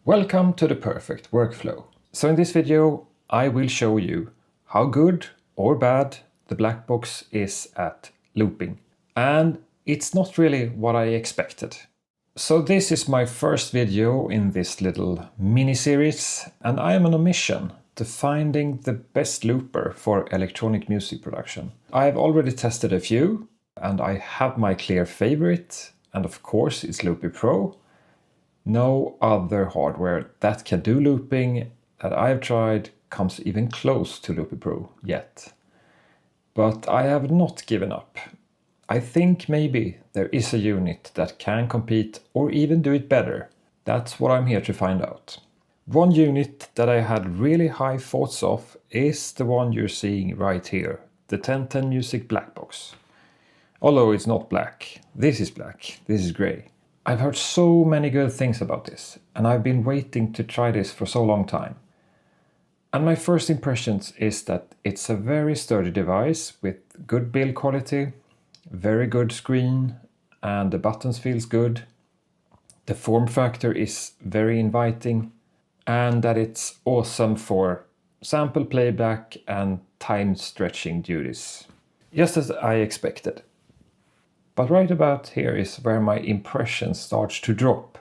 Welcome to the perfect workflow. So in this video I will show you how good or bad the Blackbox is at looping. And it's not really what I expected. So this is my first video in this little mini-series, and I am on a mission to finding the best looper for electronic music production. I have already tested a few, and I have my clear favorite, and of course it's Loopy Pro. No other hardware that can do looping that I've tried comes even close to Loopy Pro yet. But I have not given up. I think maybe there is a unit that can compete or even do it better. That's what I'm here to find out. One unit that I had really high thoughts of is the one you're seeing right here, the 1010 Music Blackbox. Although it's not black. This is black, this is grey. I've heard so many good things about this, and I've been waiting to try this for so long time. And my first impressions is that it's a very sturdy device with good build quality, very good screen, and the buttons feels good. The form factor is very inviting, and that it's awesome for sample playback and time stretching duties. Just as I expected. But right about here is where my impression starts to drop.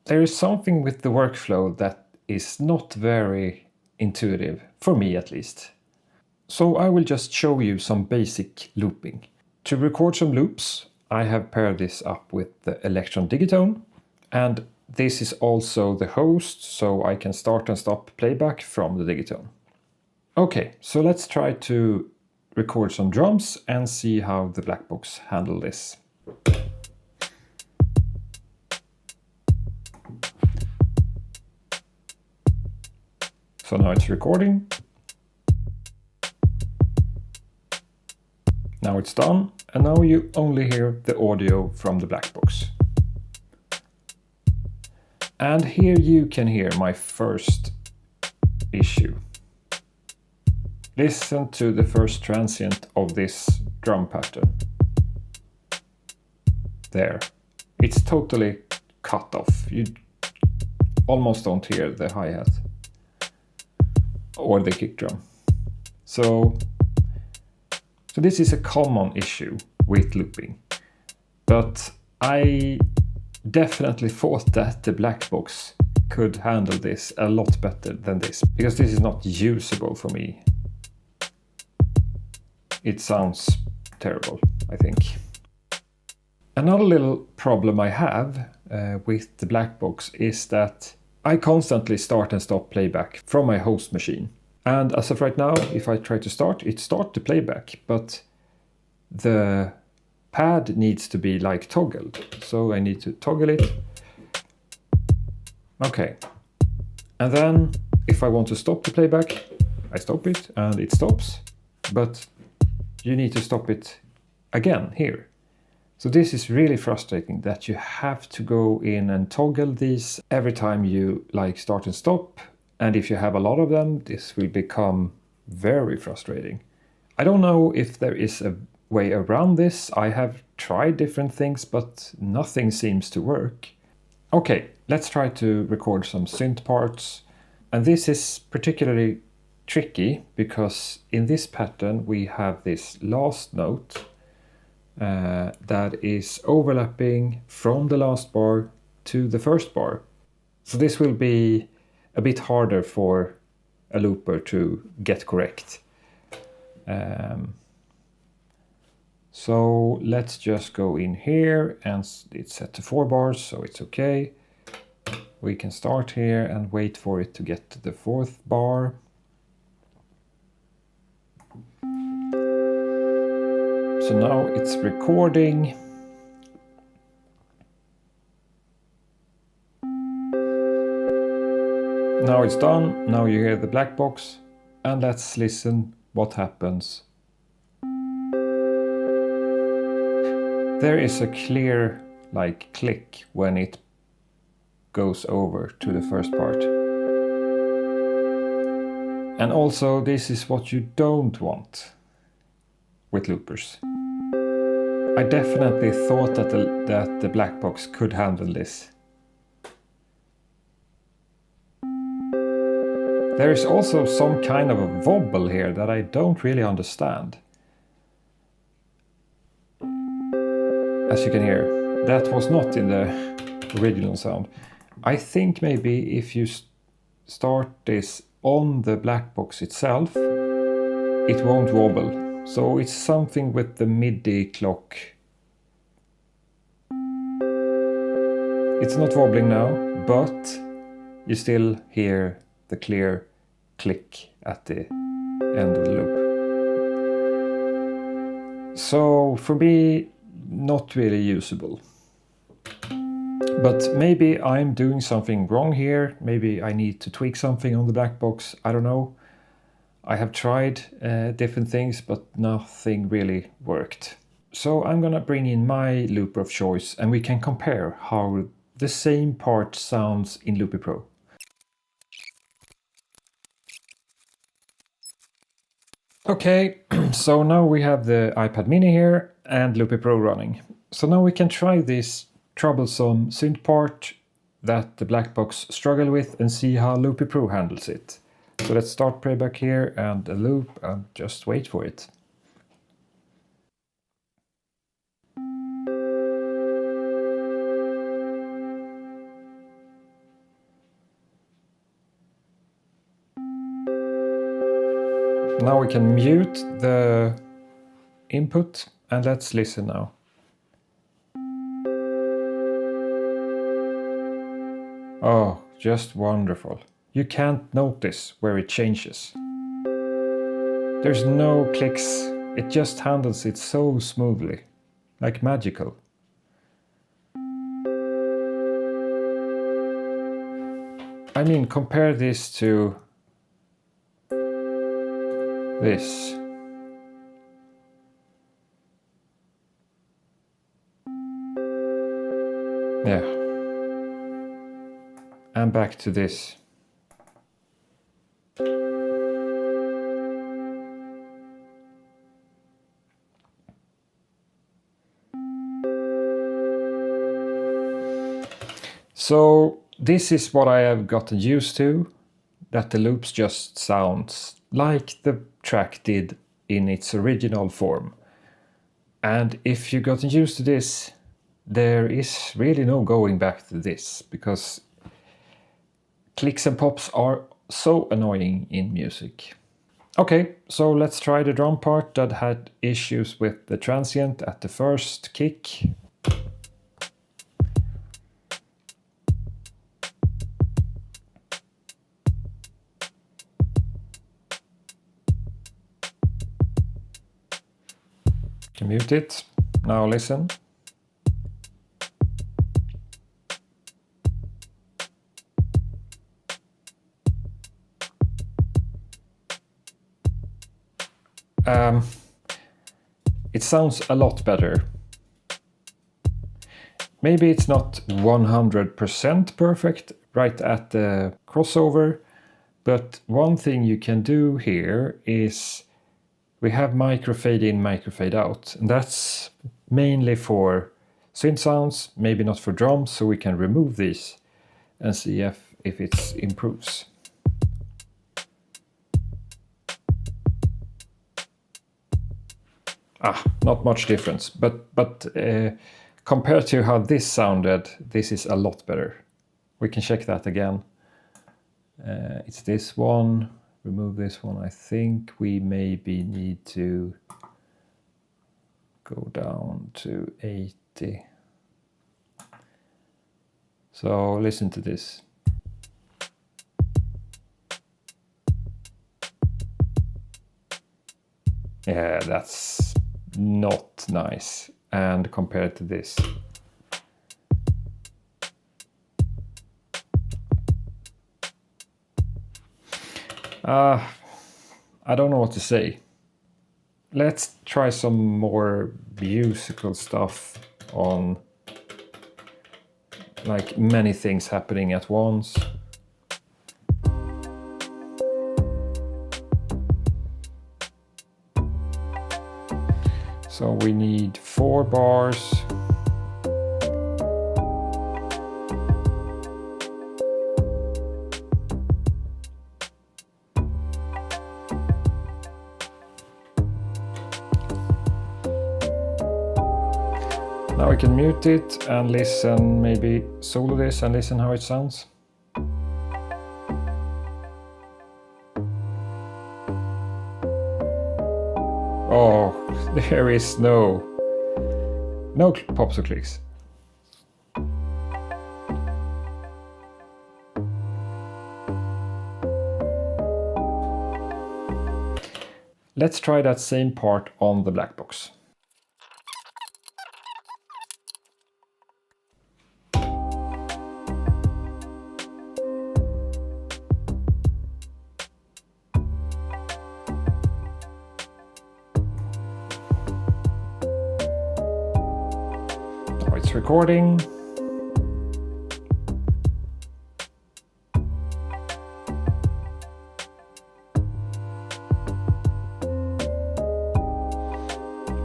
There is something with the workflow that is not very intuitive, for me at least. So I will just show you some basic looping. To record some loops, I have paired this up with the Electron Digitone, and this is also the host, so I can start and stop playback from the Digitone. Okay, so let's try to record some drums and see how the Blackbox handle this. So now it's recording. Now it's done, and now you only hear the audio from the Blackbox. And here you can hear my first issue. Listen to the first transient of this drum pattern. There. It's totally cut off. You almost don't hear the hi-hat or the kick drum. So this is a common issue with looping. But I definitely thought that the Blackbox could handle this a lot better than this, because this is not usable for me. It sounds terrible, I think. Another little problem I have with the Blackbox is that I constantly start and stop playback from my host machine. And as of right now, if I try to start, it starts the playback, but the pad needs to be like toggled. So I need to toggle it. Okay. And then if I want to stop the playback, I stop it and it stops. But you need to stop it again here. So this is really frustrating that you have to go in and toggle these every time you start and stop. And if you have a lot of them, this will become very frustrating. I don't know if there is a way around this. I have tried different things, but nothing seems to work. Okay, let's try to record some synth parts. And this is particularly tricky because in this pattern we have this last note that is overlapping from the last bar to the first bar. So this will be a bit harder for a looper to get correct. So let's just go in here, and it's set to 4 bars, so it's okay. We can start here and wait for it to get to the 4th bar. So now it's recording. Now it's done. Now you hear the Blackbox, and let's listen what happens. There is a clear click when it goes over to the first part. And also this is what you don't want with loopers. I definitely thought that the Blackbox could handle this. There is also some kind of a wobble here that I don't really understand. As you can hear, that was not in the original sound. I think maybe if you start this on the Blackbox itself, it won't wobble. So it's something with the MIDI clock. It's not wobbling now, but you still hear the clear click at the end of the loop. So for me, not really usable. But maybe I'm doing something wrong here. Maybe I need to tweak something on the Blackbox. I don't know. I have tried different things, but nothing really worked. So I'm gonna bring in my looper of choice and we can compare how the same part sounds in Loopy Pro. Okay, so now we have the iPad mini here and Loopy Pro running. So now we can try this troublesome synth part that the Blackbox struggle with and see how Loopy Pro handles it. So let's start playback here and a loop and just wait for it. Now we can mute the input and let's listen now. Oh, just wonderful. You can't notice where it changes. There's no clicks, it just handles it so smoothly, like magical. I mean, compare this to this. Yeah. And back to this. So this is what I have gotten used to, that the loops just sounds like the track did in its original form. And if you've gotten used to this, there is really no going back to this, because clicks and pops are so annoying in music. Okay, so let's try the drum part that had issues with the transient at the first kick. Mute it. Now listen. It sounds a lot better. Maybe it's not 100% perfect right at the crossover, but one thing you can do here is we have micro fade in, micro fade out, and that's mainly for synth sounds, maybe not for drums, so we can remove these and see if it improves. Not much difference, but compared to how this sounded, this is a lot better. We can check that again. It's this one. Remove this one. I think we maybe need to go down to 80. So listen to this. Yeah, that's not nice. And compared to this. I don't know what to say. Let's try some more musical stuff on like many things happening at once. So we need 4 bars. Now I can mute it and listen, maybe solo this and listen how it sounds. Oh, there is no pops or clicks. Let's try that same part on the Blackbox. Now it's recording.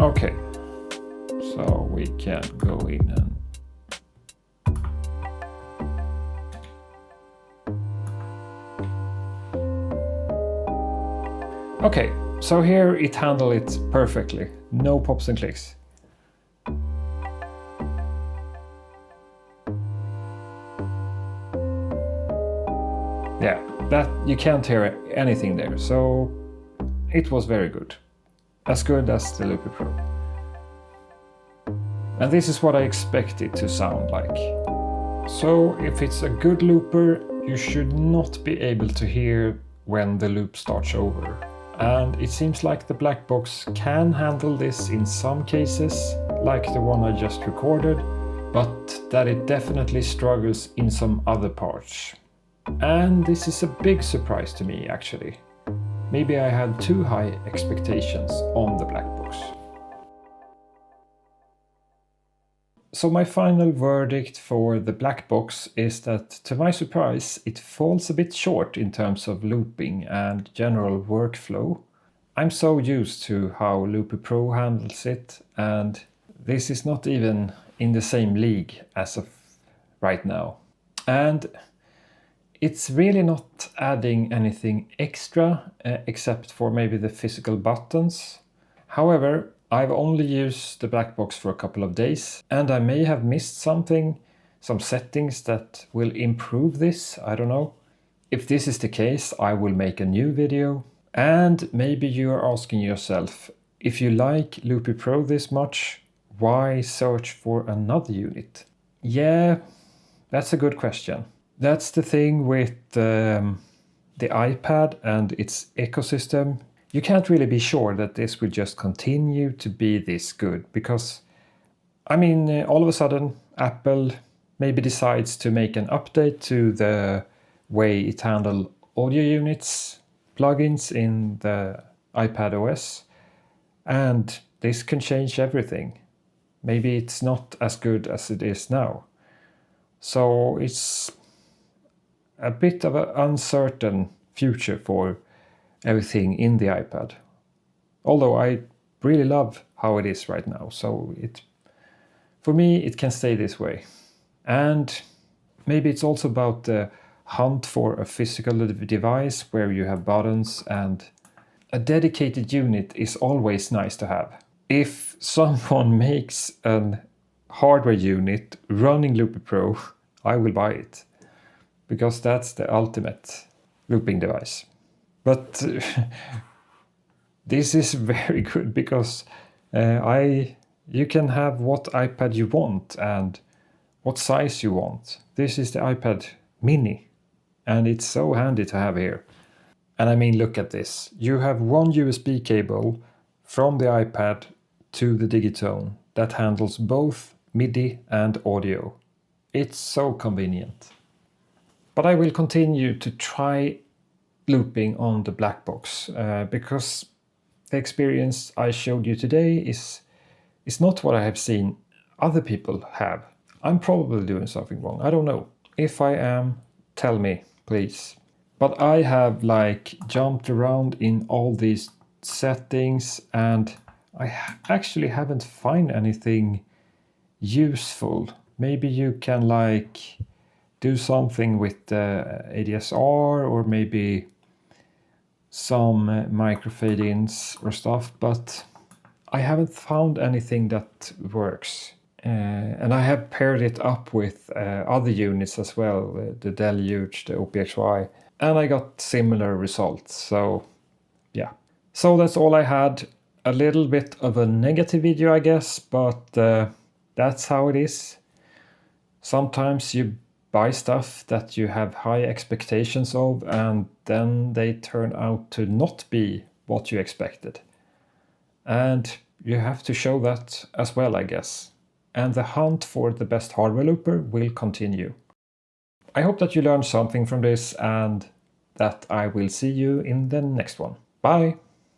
Okay, so we can go in and okay, so here it handled it perfectly. No pops and clicks. Yeah, that you can't hear anything there, so it was very good. As good as the Loopy Pro. And this is what I expect it to sound like. So if it's a good looper, you should not be able to hear when the loop starts over. And it seems like the Blackbox can handle this in some cases, like the one I just recorded, but that it definitely struggles in some other parts. And this is a big surprise to me, actually. Maybe I had too high expectations on the Blackbox. So my final verdict for the Blackbox is that, to my surprise, it falls a bit short in terms of looping and general workflow. I'm so used to how Loopy Pro handles it, and this is not even in the same league as of right now. And it's really not adding anything extra, except for maybe the physical buttons. However, I've only used the Blackbox for a couple of days, and I may have missed something, some settings that will improve this, I don't know. If this is the case, I will make a new video. And maybe you are asking yourself, if you like Loopy Pro this much, why search for another unit? Yeah, that's a good question. That's the thing with the iPad and its ecosystem. You can't really be sure that this will just continue to be this good because, I mean, all of a sudden Apple maybe decides to make an update to the way it handles audio units, plugins in the iPad OS, and this can change everything. Maybe it's not as good as it is now. So it's a bit of an uncertain future for everything in the iPad. Although I really love how it is right now, so for me it can stay this way. And maybe it's also about the hunt for a physical device where you have buttons, and a dedicated unit is always nice to have. If someone makes a hardware unit running Loopy Pro, I will buy it, because that's the ultimate looping device. But this is very good because you can have what iPad you want and what size you want. This is the iPad mini, and it's so handy to have here. And I mean, look at this. You have one USB cable from the iPad to the Digitone that handles both MIDI and audio. It's so convenient. But I will continue to try looping on the Blackbox because the experience I showed you today is not what I have seen other people have. I'm probably doing something wrong. I don't know. If I am, tell me, please. But I have jumped around in all these settings, and I actually haven't found anything useful. Maybe you can do something with the ADSR, or maybe some microfade-ins or stuff, but I haven't found anything that works. And I have paired it up with other units as well, the Deluge, the OPXY, and I got similar results. So yeah. So that's all I had. A little bit of a negative video, I guess, but that's how it is. Sometimes you buy stuff that you have high expectations of, and then they turn out to not be what you expected. And you have to show that as well, I guess. And the hunt for the best hardware looper will continue. I hope that you learned something from this and that I will see you in the next one. Bye!